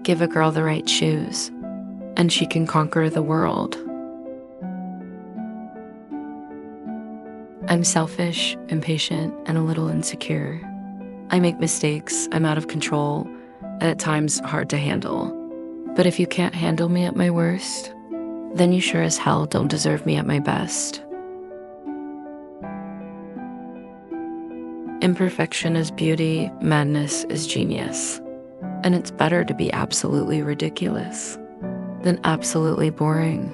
Give a girl the right shoes, and she can conquer the world. I'm selfish, impatient, and a little insecure. I make mistakes, I'm out of control, and at times hard to handle. But if you can't handle me at my worst, then you sure as hell don't deserve me at my best. Imperfection is beauty, madness is genius. And it's better to be absolutely ridiculous than absolutely boring.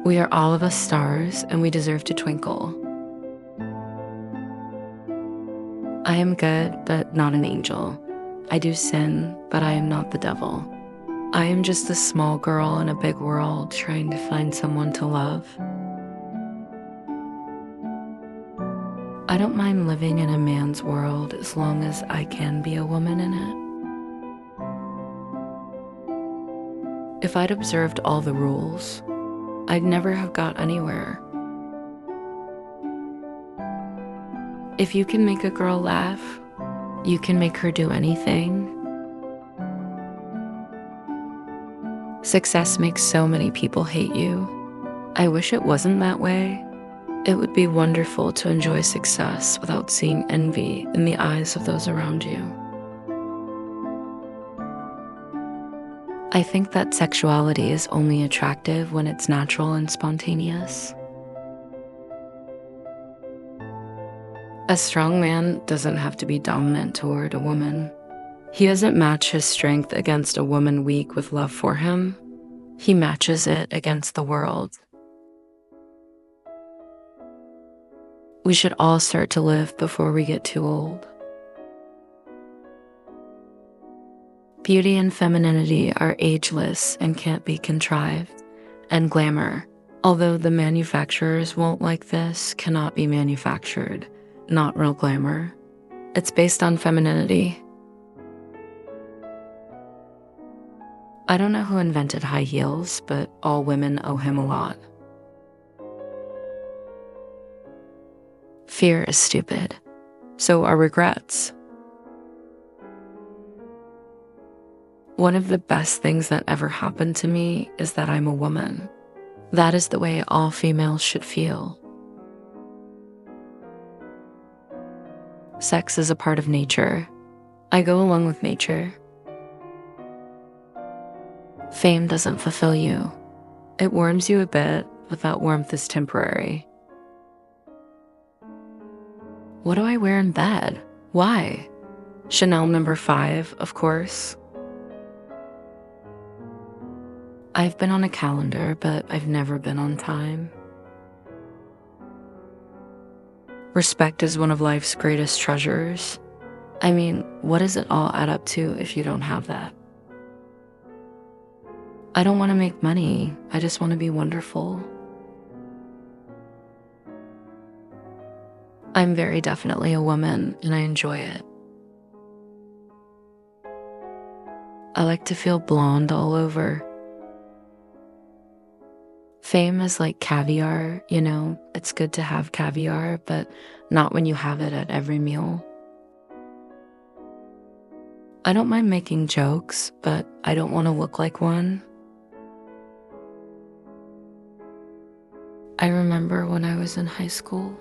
We are all of us stars, and we deserve to twinkle. I am good, but not an angel. I do sin, but I am not the devil. I am just a small girl in a big world trying to find someone to love. I don't mind living in a man's world as long as I can be a woman in it. If I'd observed all the rules, I'd never have got anywhere. If you can make a girl laugh, you can make her do anything. Success makes so many people hate you. I wish it wasn't that way. It would be wonderful to enjoy success without seeing envy in the eyes of those around you. I think that sexuality is only attractive when it's natural and spontaneous. A strong man doesn't have to be dominant toward a woman. He doesn't match his strength against a woman weak with love for him. He matches it against the world. We should all start to live before we get too old. Beauty and femininity are ageless and can't be contrived, and glamour, although the manufacturers won't like this, cannot be manufactured, not real glamour. It's based on femininity. I don't know who invented high heels, but all women owe him a lot. Fear is stupid. So are regrets. One of the best things that ever happened to me is that I'm a woman. That is the way all females should feel. Sex is a part of nature. I go along with nature. Fame doesn't fulfill you. It warms you a bit, but that warmth is temporary. What do I wear in bed? Why? Chanel No. 5, of course. I've been on a calendar, but I've never been on time. Respect is one of life's greatest treasures. I mean, what does it all add up to if you don't have that? I don't want to make money. I just want to be wonderful. I'm very definitely a woman, and I enjoy it. I like to feel blonde all over. Fame is like caviar, you know, it's good to have caviar, but not when you have it at every meal. I don't mind making jokes, but I don't want to look like one. I remember when I was in high school,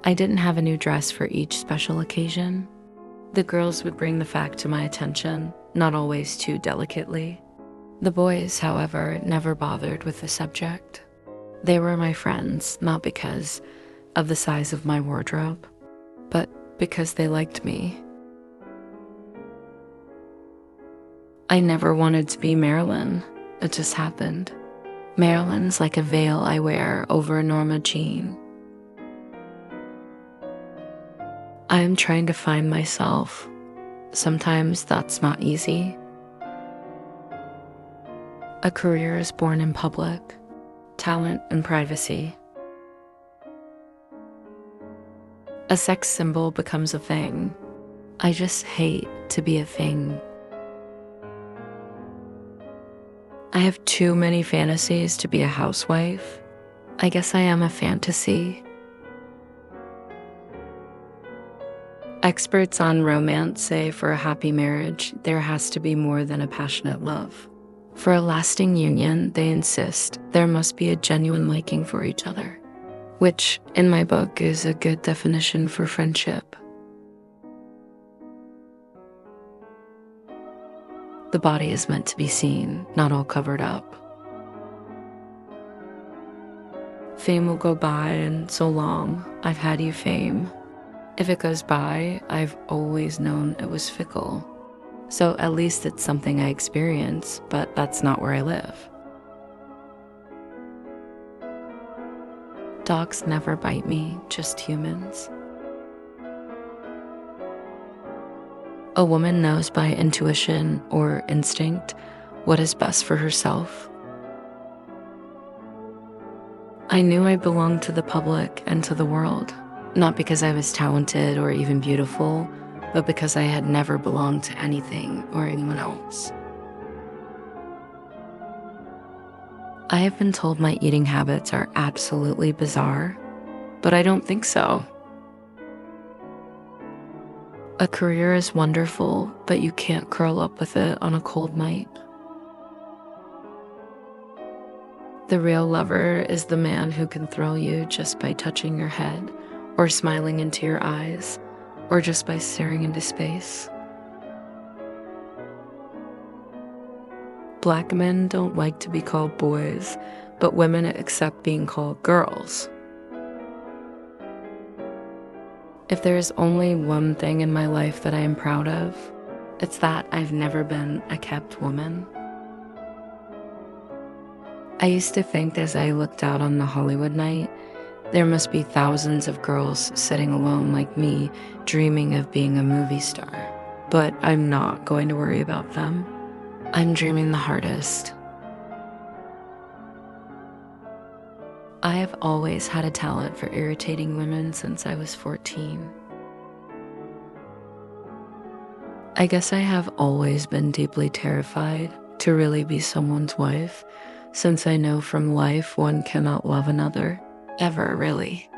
I didn't have a new dress for each special occasion. The girls would bring the fact to my attention, not always too delicately. The boys, however, never bothered with the subject. They were my friends, not because of the size of my wardrobe, but because they liked me. I never wanted to be Marilyn. It just happened. Marilyn's like a veil I wear over a Norma jean. I am trying to find myself. Sometimes that's not easy. A career is born in public, talent in privacy. A sex symbol becomes a thing. I just hate to be a thing. I have too many fantasies to be a housewife. I guess I am a fantasy. Experts on romance say for a happy marriage, there has to be more than a passionate love. For a lasting union, they insist there must be a genuine liking for each other, which, in my book, is a good definition for friendship. The body is meant to be seen, not all covered up. Fame will go by, and so long, I've had you fame. If it goes by, I've always known it was fickle. So at least it's something I experience, but that's not where I live. Dogs never bite me, just humans. A woman knows by intuition or instinct what is best for herself. I knew I belonged to the public and to the world, not because I was talented or even beautiful, but because I had never belonged to anything or anyone else. I have been told my eating habits are absolutely bizarre, but I don't think so. A career is wonderful, but you can't curl up with it on a cold night. The real lover is the man who can thrill you just by touching your head, or smiling into your eyes, or just by staring into space. Black men don't like to be called boys, but women accept being called girls. If there is only one thing in my life that I am proud of, it's that I've never been a kept woman. I used to think as I looked out on the Hollywood night, there must be thousands of girls sitting alone like me, dreaming of being a movie star. But I'm not going to worry about them. I'm dreaming the hardest. I have always had a talent for irritating women since I was 14. I guess I have always been deeply terrified to really be someone's wife, since I know from life one cannot love another, ever really.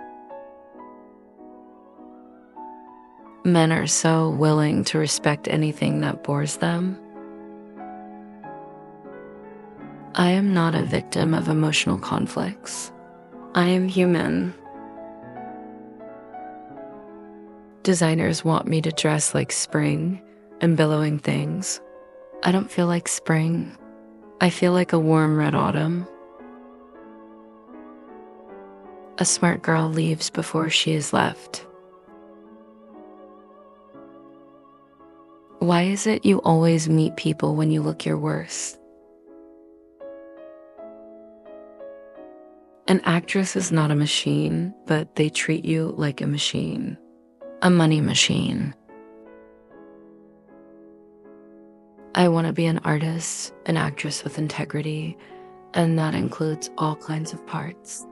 Men are so willing to respect anything that bores them. I am not a victim of emotional conflicts. I am human. Designers want me to dress like spring and billowing things. I don't feel like spring. I feel like a warm red autumn. A smart girl leaves before she is left. Why is it you always meet people when you look your worst? An actress is not a machine, but they treat you like a machine. A money machine. I want to be an artist, an actress with integrity, and that includes all kinds of parts.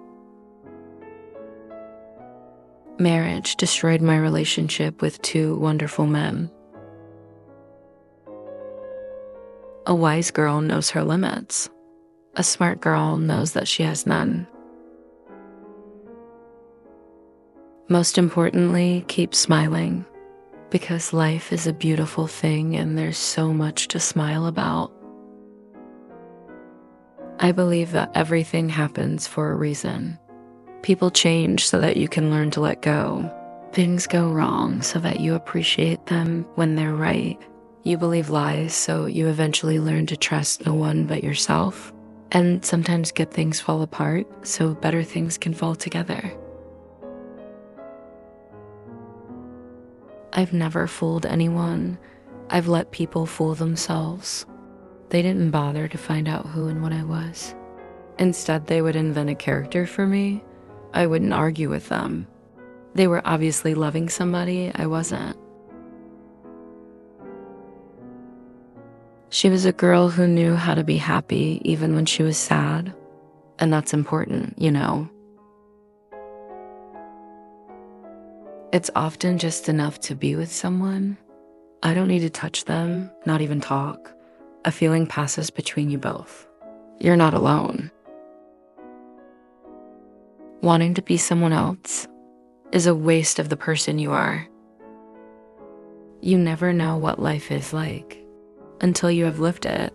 Marriage destroyed my relationship with two wonderful men. A wise girl knows her limits. A smart girl knows that she has none. Most importantly, keep smiling, because life is a beautiful thing and there's so much to smile about. I believe that everything happens for a reason. People change so that you can learn to let go. Things go wrong so that you appreciate them when they're right. You believe lies so you eventually learn to trust no one but yourself. And sometimes good things fall apart so better things can fall together. I've never fooled anyone. I've let people fool themselves. They didn't bother to find out who and what I was. Instead, they would invent a character for me. I wouldn't argue with them. They were obviously loving somebody I wasn't. She was a girl who knew how to be happy even when she was sad. And that's important, you know. It's often just enough to be with someone. I don't need to touch them, not even talk. A feeling passes between you both. You're not alone. Wanting to be someone else is a waste of the person you are. You never know what life is like until you have lived it.